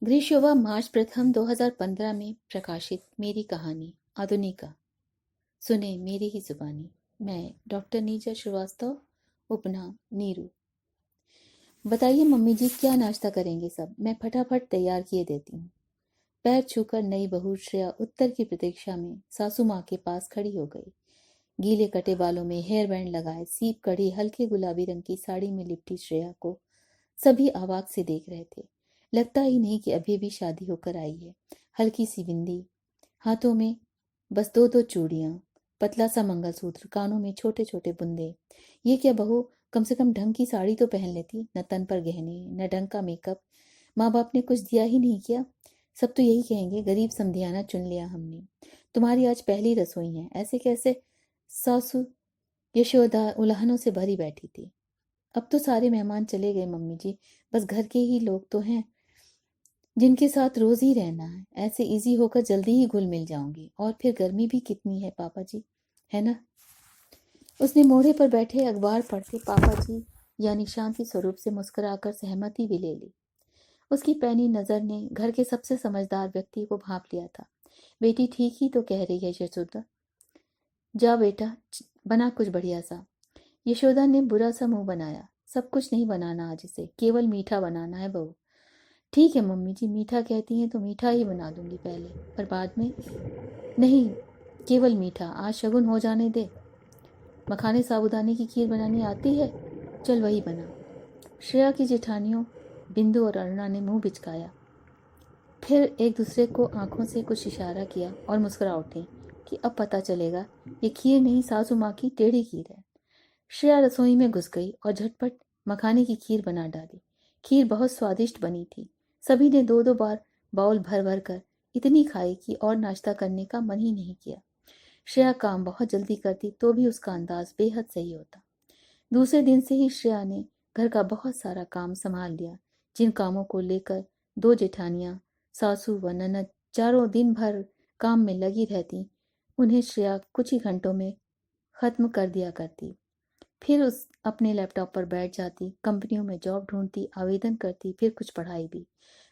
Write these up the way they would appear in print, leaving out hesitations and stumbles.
ग्रीष्योवा मार्च प्रथम 2015 में प्रकाशित मेरी कहानी आधुनिका। सुने मेरी ही जुबानी। मैं डॉक्टर नीजा श्रीवास्तव, उपनाम नीरू। बताइए मम्मी जी, क्या नाश्ता करेंगे सब? मैं फटाफट तैयार किए देती हूँ। पैर छूकर नई बहू श्रेया उत्तर की प्रतीक्षा में सासू माँ के पास खड़ी हो गई। गीले कटे बालों में हेयर बैंड लगाए, सीप कड़ी हल्के गुलाबी रंग की साड़ी में लिपटी श्रेया को सभी अवाक से देख रहे थे। लगता ही नहीं कि अभी भी शादी होकर आई है। हल्की सी बिंदी, हाथों में बस दो दो चूड़ियां, पतला सा मंगलसूत्र, कानों में छोटे छोटे बुंदे। ये क्या बहू, कम से कम ढंग की साड़ी तो पहन लेती। न तन पर गहने, न ढंग का मेकअप। माँ बाप ने कुछ दिया ही नहीं किया। सब तो यही कहेंगे, गरीब समधियाना चुन लिया हमने। तुम्हारी आज पहली रसोई है, ऐसे कैसे? सासू यशोदा उल्हानों से भरी बैठी थी। अब तो सारे मेहमान चले गए मम्मी जी, बस घर के ही लोग तो हैं जिनके साथ रोज ही रहना है। ऐसे इजी होकर जल्दी ही घुल मिल जाऊंगी। और फिर गर्मी भी कितनी है पापा जी, है ना? उसने मोड़े पर बैठे अखबार पढ़ते पापा जी यानी शांति स्वरूप से मुस्कुराकर सहमति भी ले ली। उसकी पैनी नजर ने घर के सबसे समझदार व्यक्ति को भांप लिया था। बेटी ठीक ही तो कह रही है यशोदा। जा बेटा, बना कुछ बढ़िया सा। यशोदा ने बुरा सा मुंह बनाया। सब कुछ नहीं बनाना आज इसे, केवल मीठा बनाना है बहू। ठीक है मम्मी जी, मीठा कहती हैं तो मीठा ही बना दूंगी पहले, पर बाद में नहीं। केवल मीठा, आज शगुन हो जाने दे। मखाने साबूदाने की खीर बनानी आती है? चल वही बना। श्रेया की जेठानियों बिंदु और अरुणा ने मुंह बिचकाया, फिर एक दूसरे को आंखों से कुछ इशारा किया और मुस्कुरा उठे कि अब पता चलेगा ये खीर नहीं, सासू माँ की टेढ़ी खीर है। श्रेया रसोई में घुस गई और झटपट मखाने की खीर बना डाली। खीर बहुत स्वादिष्ट बनी थी। सभी ने दो दो बार बाउल भर भर कर इतनी खाई कि और नाश्ता करने का मन ही नहीं किया। श्रेया काम बहुत जल्दी करती तो भी उसका अंदाज बेहद सही होता। दूसरे दिन से ही श्रेया ने घर का बहुत सारा काम संभाल लिया। जिन कामों को लेकर दो जेठानियां, सासू व ननद चारों दिन भर काम में लगी रहती, उन्हें श्रेया कुछ ही घंटों में खत्म कर दिया करती। फिर उस अपने लैपटॉप पर बैठ जाती, कंपनियों में जॉब ढूंढती, आवेदन करती, फिर कुछ पढ़ाई भी।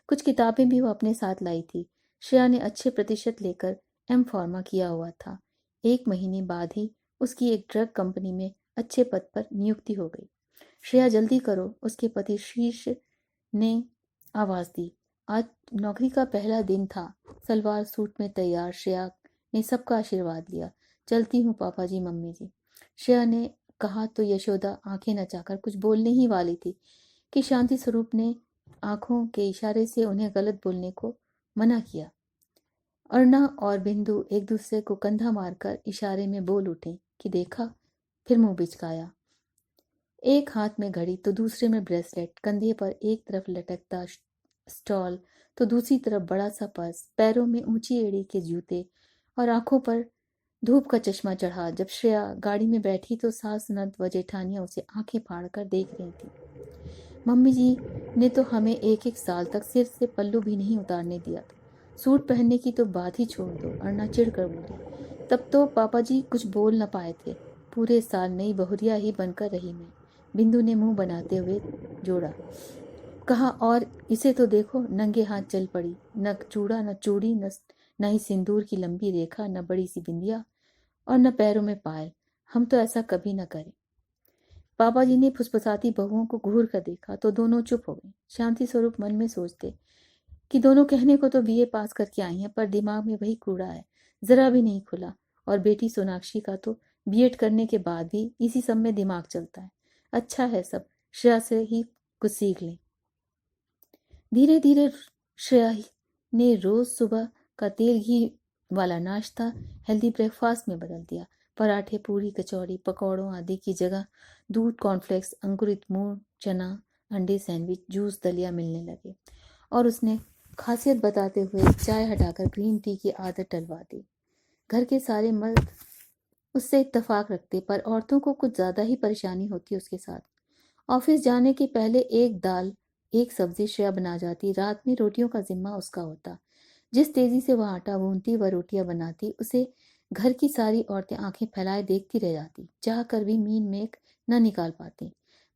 कुछ किताबें भी वो अपने साथ लाई थी। श्रेया ने अच्छे प्रतिशत लेकर एम फार्मा किया हुआ था। 1 महीने बाद ही उसकी एक ड्रग कंपनी में अच्छे पद पर नियुक्ति हो गई। श्रेया जल्दी करो, उसके पति शीर्ष ने आवाज दी। आज नौकरी का पहला दिन था। सलवार सूट में तैयार श्रेया ने सबका आशीर्वाद लिया। चलती हूँ पापा जी, मम्मी जी, श्रेया ने कहा तो यशोदा आंखें नचाकर कुछ बोलने ही वाली थी कि शांति स्वरूप ने आंखों के इशारे से उन्हें गलत बोलने को मना किया। अर्णा और बिंदु एक दूसरे को कंधा मारकर इशारे में बोल उठे कि देखा, फिर मुंह बिचकाया। एक हाथ में घड़ी तो दूसरे में ब्रेसलेट, कंधे पर एक तरफ लटकता स्टॉल तो दूसरी तरफ बड़ा सा पर्स, पैरों में ऊंची एड़ी के जूते और आंखों पर धूप का चश्मा चढ़ा। जब श्रेया गाड़ी में बैठी तो सास ननद व जेठानियां उसे आंखें फाड़ कर देख रही थी। मम्मी जी ने तो हमें एक एक साल तक सिर से पल्लू भी नहीं उतारने दिया था। सूट पहनने की तो बात ही छोड़ दो, अर्णा चिढ़ कर बोली। तब तो पापा जी कुछ बोल न पाए थे। पूरे साल नई बहुरिया ही बनकर रही मैं, बिंदु ने मुंह बनाते हुए जोड़ा। कहा, और इसे तो देखो, नंगे हाथ चल पड़ी। न चूड़ा, न चूड़ी, न ही सिंदूर की लंबी रेखा, न बड़ी सी बिंदिया और न पैरों में पायल। हम तो ऐसा कभी न करें। पापा जी ने फुसफुसाती बहुओं को घूर कर देखा तो दोनों चुप हो गई। शांति स्वरूप मन में सोचते कि दोनों कहने को तो बीए पास करके आई हैं, पर दिमाग में वही कूड़ा है, जरा भी नहीं खुला। और बेटी सोनाक्षी का तो बीएड करने के बाद भी इसी सब में दिमाग चलता है। अच्छा है, सब श्रेया से ही कुछ सीख लें। धीरे धीरे श्रेया ने रोज सुबह का तेल घी वाला नाश्ता हेल्दी ब्रेकफास्ट में बदल दिया। पराठे, पूरी, कचौड़ी, पकौड़ों आदि की जगह दूध, कॉर्नफ्लेक्स, अंकुरित मूंग, चना, अंडे सैंडविच, जूस, दलिया मिलने लगे। और उसने खासियत बताते हुए चाय हटाकर ग्रीन टी की आदत टलवा दी। घर के सारे मर्द उससे इत्तेफाक रखते, पर औरतों को कुछ ज्यादा ही परेशानी होती उसके साथ। ऑफिस जाने के पहले एक दाल एक सब्जी श्रेया बना जाती। रात में रोटियों का जिम्मा उसका होता। जिस तेजी से वह आटा गूंथती व रोटियां बनाती, उसे घर की सारी औरतें आंखें फैलाए देखती रह जाती, चाह कर भी मीन मेख न निकाल पाती।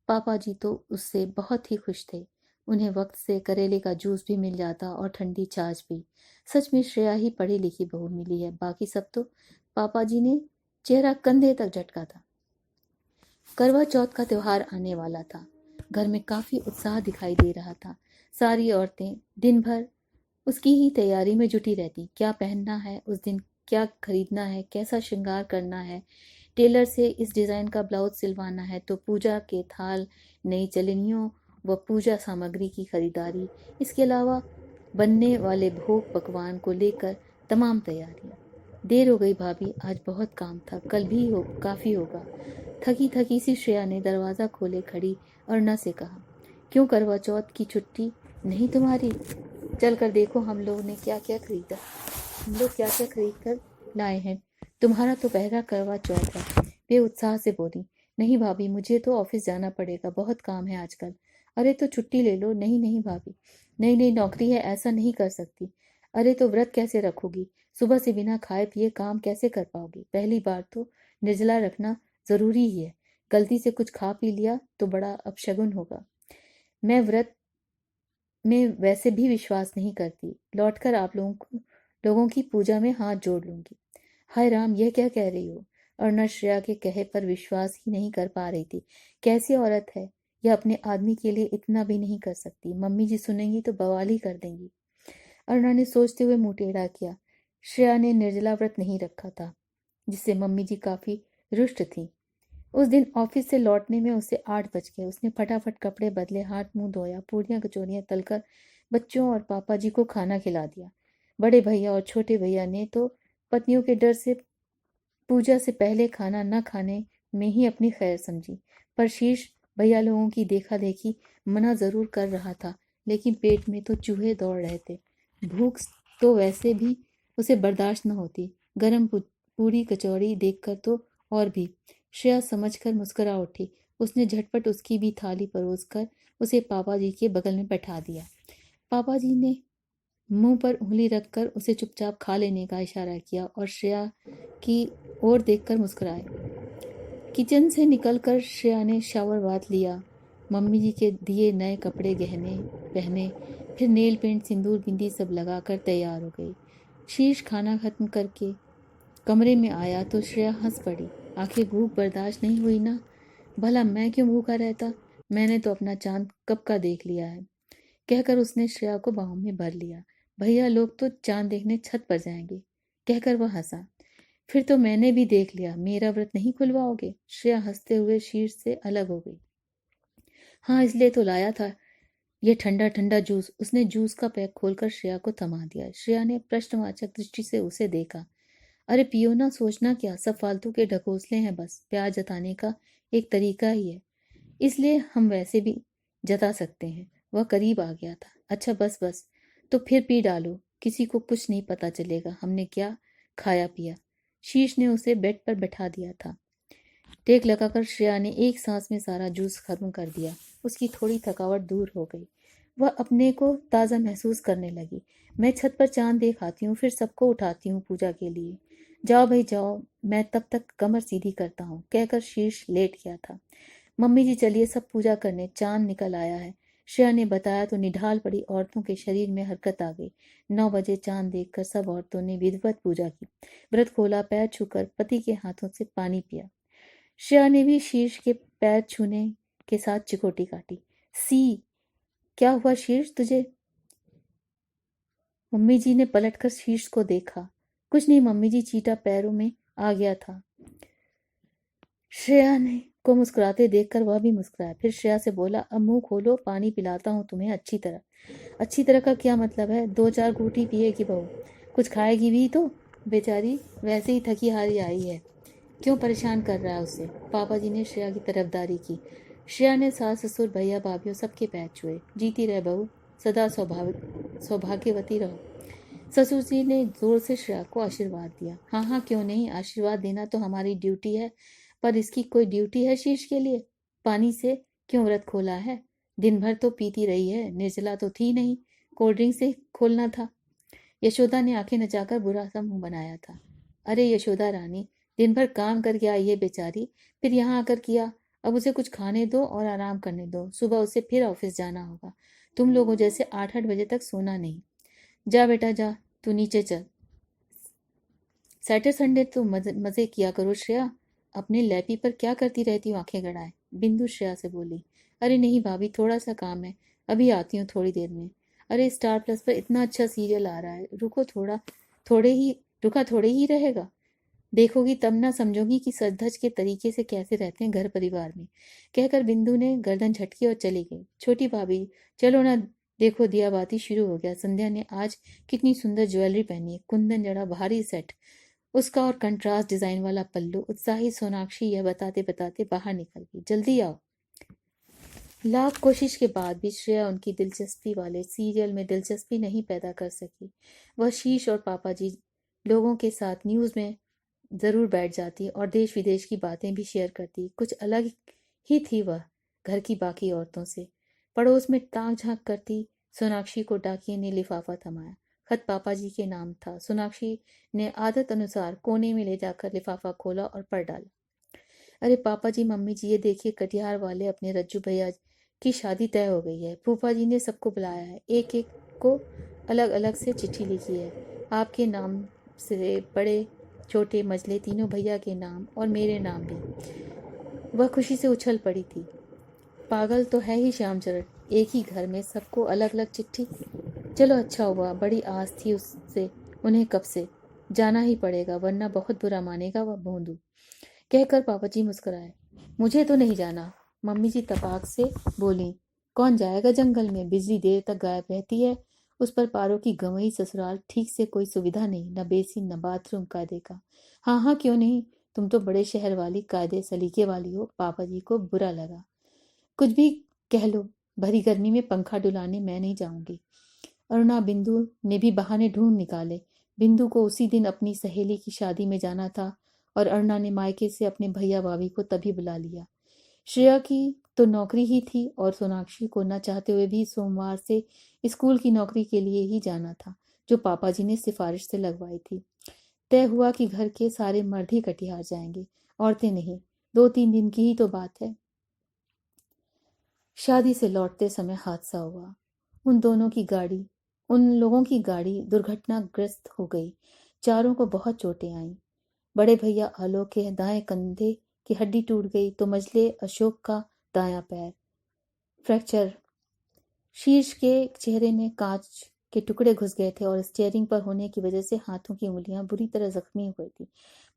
पापा जी तो उससे बहुत ही खुश थे। उन्हें वक्त से करेले का जूस भी मिल जाता और ठंडी छाछ भी। सच में श्रेया ही पढ़ी लिखी बहू मिली है, बाकी सब तो पापा जी ने चेहरा कंधे तक झटका था। करवा चौथ का त्योहार आने वाला था। घर में काफी उत्साह दिखाई दे रहा था। सारी औरतें दिन भर उसकी ही तैयारी में जुटी रहती। क्या पहनना है उस दिन, क्या खरीदना है, कैसा श्रृंगार करना है, टेलर से इस डिज़ाइन का ब्लाउज सिलवाना है, तो पूजा के थाल, नई चलनियों व पूजा सामग्री की खरीदारी, इसके अलावा बनने वाले भोग पकवान को लेकर तमाम तैयारियां। देर हो गई भाभी, आज बहुत काम था, कल भी काफ़ी होगा। थकी थकी सी श्रेया ने दरवाज़ा खोले खड़ी अर्णा से कहा, क्यों करवा चौथ की छुट्टी नहीं तुम्हारी? चल कर देखो हम लोग क्या क्या खरीद कर लाए हैं। तुम्हारा तो पहला करवा चौथ है। वे उत्साह से बोली, नहीं भाभी, मुझे तो ऑफिस जाना पड़ेगा, बहुत काम है आजकल। अरे तो छुट्टी ले लो। नहीं नहीं भाभी, नई नई नौकरी है, ऐसा नहीं कर सकती। अरे तो व्रत कैसे रखोगी? सुबह से बिना खाए पिए काम कैसे कर पाओगी? पहली बार तो निर्जला रखना जरूरी ही है। गलती से कुछ खा पी लिया तो बड़ा अपशगुन होगा। मैं व्रत में वैसे भी विश्वास नहीं करती। लौटकर आप लोगों की पूजा में हाथ जोड़ लूंगी। हाय राम, यह क्या कह रही हो? अर्णा श्रेया के कहे पर विश्वास ही नहीं कर पा रही थी। कैसी औरत है यह, अपने आदमी के लिए इतना भी नहीं कर सकती। मम्मी जी सुनेंगी तो बवाल ही कर देंगी। अर्णा ने सोचते हुए मुंह टेढ़ा किया। श्रेया ने निर्जला व्रत नहीं रखा था, जिससे मम्मी जी काफी रुष्ट थी। उस दिन ऑफिस से लौटने में उसे 8 बज गए। उसने फटाफट कपड़े बदले, हाथ मुंह धोया, पूरियां कचौरियां तलकर बच्चों और पापा जी को खाना खिला दिया। बड़े भैया और छोटे भैया ने तो पत्नियों के डर से पूजा से पहले खाना न खाने में ही अपनी खैर समझी। पर शीर्ष भैया लोगों की देखा देखी मना जरूर कर रहा था, लेकिन पेट में तो चूहे दौड़ रहे थे। भूख तो वैसे भी उसे बर्दाश्त न होती, गरम पूरी कचौड़ी देखकर तो और भी। श्रेया समझकर मुस्कुरा उठी। उसने झटपट उसकी भी थाली परोसकर उसे पापा जी के बगल में बैठा दिया। पापा जी ने मुंह पर उंगली रखकर उसे चुपचाप खा लेने का इशारा किया और श्रेया की ओर देखकर मुस्कुराए। किचन से निकलकर श्रेया ने शावर बाथ लिया, मम्मी जी के दिए नए कपड़े गहने पहने, फिर नेल पेंट सिंदूर बिंदी सब लगाकर तैयार हो गई। शीश खाना खत्म करके कमरे में आया तो श्रेया हंस पड़ी। आखिर भूख बर्दाश्त नहीं हुई ना? भला मैं क्यों भूखा रहता, मैंने तो अपना चांद कब का देख लिया है, कहकर उसने श्रेया को बाहों में भर लिया। भैया लोग तो चांद देखने छत पर जाएंगे, कहकर वह हंसा। फिर तो मैंने भी देख लिया, मेरा व्रत नहीं खुलवाओगे? श्रेया हंसते हुए शीर्ष से अलग हो गई। हाँ, इसलिए तो लाया था ये ठंडा ठंडा जूस। उसने जूस का पैक खोलकर श्रेया को थमा दिया। श्रेया ने प्रश्नवाचक दृष्टि से उसे देखा। अरे पियो ना, सोचना क्या, सब फालतू के ढकोसले हैं, बस प्यार जताने का एक तरीका ही है, इसलिए हम वैसे भी जता सकते हैं। वह करीब आ गया था। अच्छा बस बस, तो फिर पी डालो, किसी को कुछ नहीं पता चलेगा हमने क्या खाया पिया। शीश ने उसे बेड पर बैठा दिया था। टेक लगाकर श्रेया ने एक सांस में सारा जूस खत्म कर दिया। उसकी थोड़ी थकावट दूर हो गई। वह अपने को ताज़ा महसूस करने लगी। मैं छत पर चांद देख आती हूँ, फिर सबको उठाती हूँ पूजा के लिए। जाओ भाई जाओ, मैं तब तक कमर सीधी करता हूँ, कहकर शीर्ष लेट गया था। मम्मी जी चलिए सब पूजा करने, चांद निकल आया है, श्रेया ने बताया तो निढाल पड़ी औरतों के शरीर में हरकत आ गई। 9 बजे चांद देखकर सब औरतों ने विधिवत पूजा की, व्रत खोला, पैर छूकर पति के हाथों से पानी पिया। श्रेया ने भी शीर्ष के पैर छूने के साथ चिकोटी काटी। सी, क्या हुआ शीर्ष तुझे? मम्मी जी ने पलटकर शीर्ष को देखा। कुछ नहीं मम्मी जी, चीटा पैरों में आ गया था। श्रेया ने को मुस्कुराते देखकर वह भी मुस्कुराया। फिर श्रेया से बोला, अब मुंह खोलो, पानी पिलाता हूँ तुम्हें अच्छी तरह। अच्छी तरह का क्या मतलब है? 2-4 घूंटी पिएगी बहू, कुछ खाएगी भी तो? बेचारी वैसे ही थकी हारी आई है, क्यों परेशान कर रहा है उसे? पापा जी ने श्रेया की तरफदारी की। श्रेया ने सास ससुर भैया भाभियों सबके पैर छुए। जीती रहे बहू, सदा सौभाग्यवती रहो। ससुर जी ने जोर से श्रेया को आशीर्वाद दिया। हाँ हाँ क्यों नहीं, आशीर्वाद देना तो हमारी ड्यूटी है। पर इसकी कोई ड्यूटी है शीश के लिए? पानी से क्यों व्रत खोला है? दिन भर तो पीती रही है, निर्जला तो थी नहीं, कोल्ड ड्रिंक से खोलना था। यशोदा ने आंखें नचाकर बुरा सा मुंह बनाया था। अरे यशोदा रानी, दिन भर काम करके आई है बेचारी, फिर यहाँ आकर किया। अब उसे कुछ खाने दो और आराम करने दो, सुबह उसे फिर ऑफिस जाना होगा। तुम लोगों जैसे 8-8 बजे तक सोना नहीं। जा बेटा जा, तू नीचे चल। सैटरडे संडे तो मजे किया करो श्रेया। अपने लैपी पर क्या करती रहती हो आंखें गड़ाए? बिंदु श्रेया से बोली। अरे नहीं भाभी, थोड़ा सा काम है, अभी आती हूँ थोड़ी देर में। अरे स्टार प्लस पर इतना अच्छा सीरियल आ रहा है, रुको थोड़ा, थोड़े ही रुका थोड़े ही रहेगा। देखोगी तब ना समझोगी कि सच धज के तरीके से कैसे रहते हैं घर परिवार में। कहकर बिंदु ने गर्दन झटकी और चली गई। छोटी भाभी, चलो ना, देखो दिया बाती शुरू हो गया। संध्या ने आज कितनी सुंदर ज्वेलरी पहनी है, कुंदन जड़ा भारी सेट, उसका और कंट्रास्ट डिजाइन वाला पल्लू। उत्साही सोनाक्षी यह बताते बताते बाहर निकल गई। जल्दी आओ। लाख कोशिश के बाद भी श्रेया उनकी दिलचस्पी वाले सीरियल में दिलचस्पी नहीं पैदा कर सकी। वह शीश और पापा जी लोगों के साथ न्यूज़ में ज़रूर बैठ जाती और देश विदेश की बातें भी शेयर करती। कुछ अलग ही थी वह घर की बाकी औरतों से। पड़ोस में ताक झांक करती सोनाक्षी को डाकिये ने लिफाफा थमाया। खत पापा जी के नाम था। सोनाक्षी ने आदत अनुसार कोने में ले जाकर लिफाफा खोला और पढ़ डाला। अरे पापा जी, मम्मी जी, ये देखिए, कटिहार वाले अपने रज्जू भैया की शादी तय हो गई है। फूफा जी ने सबको बुलाया है, एक एक को अलग अलग से चिट्ठी लिखी है, आपके नाम से बड़े छोटे मझले तीनों भैया के नाम और मेरे नाम भी। वह खुशी से उछल पड़ी थी। पागल तो है ही श्यामचरण, एक ही घर में सबको अलग अलग चिट्ठी। चलो अच्छा हुआ, बड़ी आस थी उससे उन्हें कब से। जाना ही पड़ेगा वरना बहुत बुरा मानेगा वह भोंदू। कहकर पापा जी मुस्कुराए। मुझे तो नहीं जाना, मम्मी जी तपाक से बोली। कौन जाएगा जंगल में, बिजली देर तक गायब रहती है, उस पर पारों की गंवई ससुराल, ठीक से कोई सुविधा नहीं, न बेसिन न बाथरूम कायदे का। हाँ हाँ क्यों नहीं, तुम तो बड़े शहर वाली कायदे सलीके वाली हो। पापा जी को बुरा लगा। कुछ भी कह लो, भरी गर्मी में पंखा डुलाने मैं नहीं जाऊंगी। अरुणा बिंदु ने भी बहाने ढूंढ निकाले। बिंदु को उसी दिन अपनी सहेली की शादी में जाना था और अरुणा ने मायके से अपने भैया भाभी को तभी बुला लिया। श्रेया की तो नौकरी ही थी और सोनाक्षी को न चाहते हुए भी सोमवार से स्कूल की नौकरी के लिए ही जाना था, जो पापा जी ने सिफारिश से लगवाई थी। तय हुआ कि घर के सारे मर्द ही कटिहार जाएंगे, औरतें नहीं। 2-3 दिन की ही तो बात है। शादी से लौटते समय हादसा हुआ। उन लोगों की गाड़ी दुर्घटनाग्रस्त हो गई। चारों को बहुत चोटें आईं। बड़े भैया आलोक के दाएं कंधे की हड्डी टूट गई तो मझले अशोक का दायां पैर फ्रैक्चर। शीर्ष के चेहरे में कांच के टुकड़े घुस गए थे और स्टीयरिंग पर होने की वजह से हाथों की उंगलियां बुरी तरह जख्मी हो गई थी।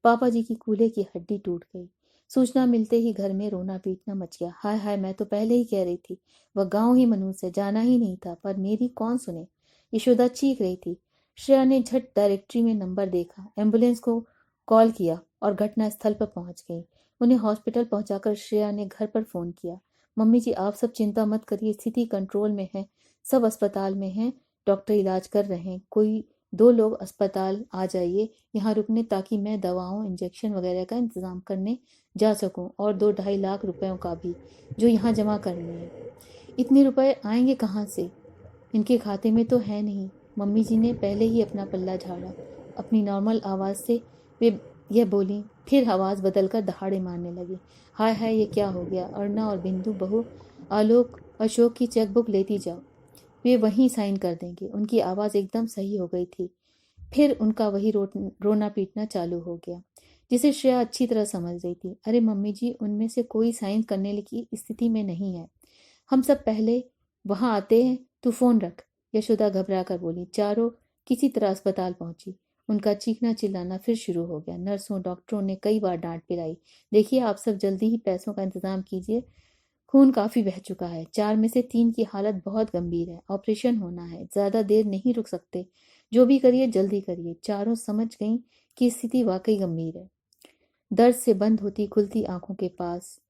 पापा जी की कूल्हे की हड्डी टूट गई। सूचना मिलते ही घर में रोना पीटना मच गया। हाय हाय, मैं तो पहले ही कह रही थी वह गांव ही मनुष्य है, जाना ही नहीं था, पर मेरी कौन सुने। यशोदा चीख रही थी। श्रेया ने झट डायरेक्टरी में नंबर देखा, एम्बुलेंस को कॉल किया और घटना स्थल पर पहुंच गई। उन्हें हॉस्पिटल पहुंचाकर श्रेया ने घर पर फोन किया। मम्मी जी, आप सब चिंता मत करिए, स्थिति कंट्रोल में है, सब अस्पताल में हैं, डॉक्टर इलाज कर रहे हैं। कोई 2 लोग अस्पताल आ जाइए यहाँ रुकने, ताकि मैं दवाओं इंजेक्शन वगैरह का इंतजाम करने जा सकूं, और 2-2.5 लाख रुपयों का भी जो यहाँ जमा करने हैं। इतने रुपए आएंगे कहाँ से, इनके खाते में तो है नहीं। मम्मी जी ने पहले ही अपना पल्ला झाड़ा। अपनी नॉर्मल आवाज़ से वे यह बोली, फिर आवाज़ बदलकर दहाड़े मारने लगी। हाय हाय, ये क्या हो गया। अरुणा और बिंदु बहू आलोक अशोक की चेकबुक लेती जाओ, वे वहीं साइन कर देंगे। उनकी आवाज़ एकदम सही हो गई थी। फिर उनका वही रोना पीटना चालू हो गया, जिसे श्रेया अच्छी तरह समझ रही थी। अरे मम्मी जी, उनमें से कोई साइन करने की स्थिति में नहीं है, हम सब पहले वहां आते हैं, तू फोन रख। यशोदा घबरा कर बोली। चारों किसी तरह अस्पताल पहुंची। उनका चीखना चिल्लाना फिर शुरू हो गया। नर्सों डॉक्टरों ने कई बार डांट पिटाई। देखिए, आप सब जल्दी ही पैसों का इंतजाम कीजिए, खून काफी बह चुका है, 4 में से 3 की हालत बहुत गंभीर है, ऑपरेशन होना है, ज्यादा देर नहीं रुक सकते, जो भी करिए जल्दी करिए। चारों समझ गईं कि स्थिति वाकई गंभीर है। दर्द से बंद होती खुलती आंखों के पास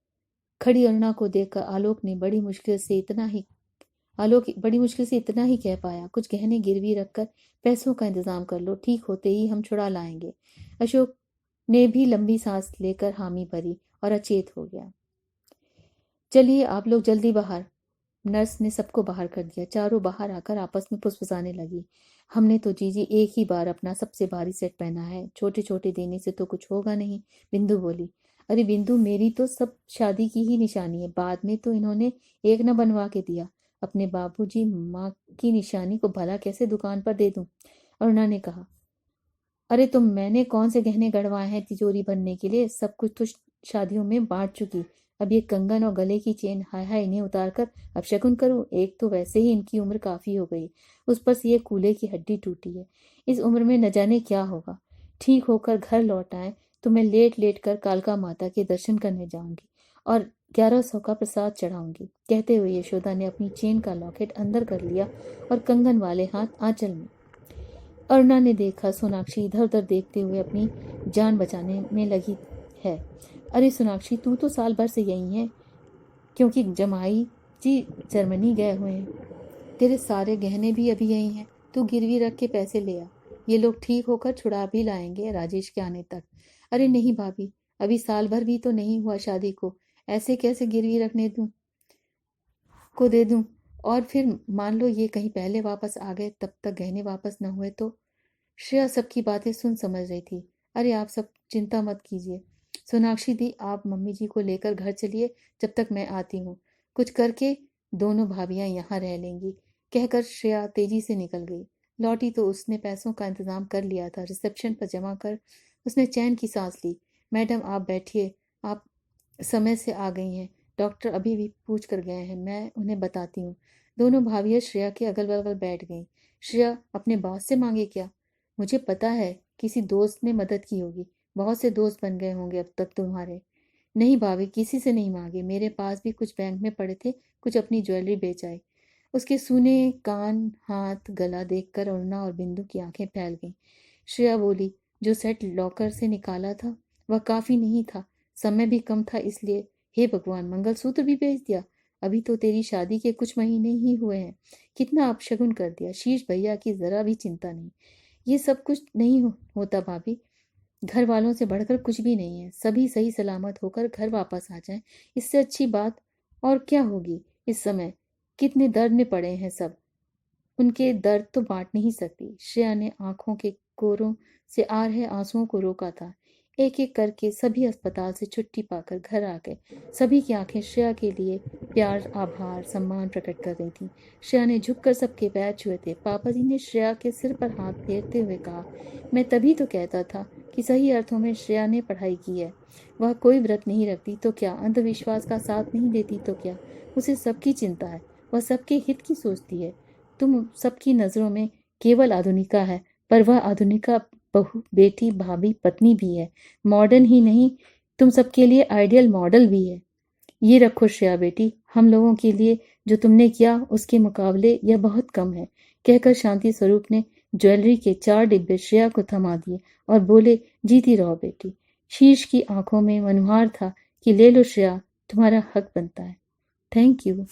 खड़ी अरुणा को देखकर आलोक बड़ी मुश्किल से इतना ही कह पाया, कुछ गहने गिरवी रखकर पैसों का इंतजाम कर लो, ठीक होते ही हम छुड़ा लाएंगे। अशोक ने भी लंबी सांस लेकर हामी भरी और अचेत हो गया। चलिए आप लोग जल्दी बाहर। नर्स ने सबको बाहर कर दिया। चारों बाहर आकर आपस में फुसफुसाने लगी। हमने तो जीजी एक ही बार अपना सबसे भारी सेट पहना है, छोटे छोटे देने से तो कुछ होगा नहीं, बिंदु बोली। अरे बिंदु, मेरी तो सब शादी की ही निशानी है, बाद में तो इन्होंने एक न बनवा के दिया। अपने बाबूजी माँ की निशानी को भला कैसे दुकान पर दे दूं? अरुणा ने कहा, अरे तो मैंने कौन से गहने गढ़वाए हैं तिजोरी भरने के लिए? सब कुछ तो शादियों में बांट चुकी। अब ये कंगन और गले की चेन, हाय हाय, इन्हें उतार कर अब शगुन करूं? एक तो वैसे ही इनकी उम्र काफी हो गई, उस पर से ये कूल्हे की हड्डी टूटी है। इस उम्र में न जाने क्या होगा। ठीक होकर घर लौट आए तो मैं लेट लेट कर कालका माता के दर्शन करने जाऊंगी और 1100 का प्रसाद चढ़ाऊंगी। कहते हुए यशोदा ने अपनी चेन का लॉकेट अंदर कर लिया और कंगन वाले हाथ आंचल में। अरुणा ने देखा सोनाक्षी इधर उधर देखते हुए अपनी जान बचाने में लगी है। अरे सोनाक्षी, तू तो साल भर से यही है, क्योंकि जमाई जी जर्मनी गए हुए हैं। तेरे सारे गहने भी अभी यही हैं। तू गिरवी रख के पैसे ले आ, ये लोग ठीक होकर छुड़ा भी लाएंगे राजेश के आने तक। अरे नहीं भाभी, अभी साल भर भी तो नहीं हुआ शादी को, ऐसे कैसे गिरवी रखने को दे दूं? और फिर मान लो ये कहीं पहले वापस आ गए, तब तक गहने वापस न हुए तो? श्रेया सबकी बातें सुन समझ रही थी। अरे आप सब चिंता मत कीजिए सोनाक्षी दी, आप मम्मी जी को लेकर घर चलिए, जब तक मैं आती हूँ। कुछ करके दोनों भाभियां यहाँ रह लेंगी, कहकर श्रेया तेजी से निकल गई। लौटी तो उसने पैसों का इंतजाम कर लिया था। रिसेप्शन पर जमा कर उसने चैन की सांस ली। मैडम आप बैठिए, आप समय से आ गई हैं। डॉक्टर अभी भी पूछ कर गए हैं, मैं उन्हें बताती हूँ। दोनों भाभियां श्रेया के अगल बगल बैठ गईं। श्रेया, अपने बॉस से मांगे क्या? मुझे पता है किसी दोस्त ने मदद की होगी, बहुत से दोस्त बन गए होंगे अब तक तुम्हारे। नहीं भाभी, किसी से नहीं मांगे, मेरे पास भी कुछ बैंक में पड़े थे, कुछ अपनी ज्वेलरी बेच आई। उसके सूने, कान, हाथ, गला देखकर अरुणा और बिंदु की आंखें फैल गईं। श्रेया बोली, जो सेट लॉकर से निकाला था वह काफी नहीं था, समय भी कम था, इसलिए हे भगवान, मंगलसूत्र भी बेच दिया। अभी तो तेरी शादी के कुछ महीने ही हुए हैं, कितना अपशगुन कर दिया। शीश भैया की जरा भी चिंता नहीं। ये सब कुछ नहीं होता भाभी, घर वालों से बढ़कर कुछ भी नहीं है। सभी सही सलामत होकर घर वापस आ जाएं, इससे अच्छी बात और क्या होगी। इस समय कितने दर्द में पड़े हैं सब, उनके दर्द तो बांट नहीं सकती। श्रेया ने आंखों के कोरों से आ रहे आंसुओं को रोका था। एक एक करके सभी अस्पताल से छुट्टी पाकर घर आ गए। सभी की आंखें श्रेया के लिए प्यार, आभार, सम्मान प्रकट कर रही थीं। श्रेया ने झुककर सबके पैर छुए थे। पापा जी ने श्रेया के सिर पर हाथ फेरते हुए कहा, मैं तभी तो कहता था कि सही अर्थों में श्रेया ने पढ़ाई की है। वह कोई व्रत नहीं रखती तो क्या, अंधविश्वास का साथ नहीं देती तो क्या, उसे सबकी चिंता है, वह सबके हित की सोचती है। तुम सबकी नजरों में केवल आधुनिका है, पर वह आधुनिका बहू, बेटी, भाभी, पत्नी भी है। मॉडर्न ही नहीं, तुम सबके लिए आइडियल मॉडल भी है। ये रखो श्रेया बेटी, हम लोगों के लिए जो तुमने किया उसके मुकाबले यह बहुत कम है। कहकर शांति स्वरूप ने ज्वेलरी के 4 डिब्बे श्रेया को थमा दिए और बोले, जीती रहो बेटी। शीर्ष की आंखों में मनुहार था कि ले लो श्रेया, तुम्हारा हक बनता है। Thank you.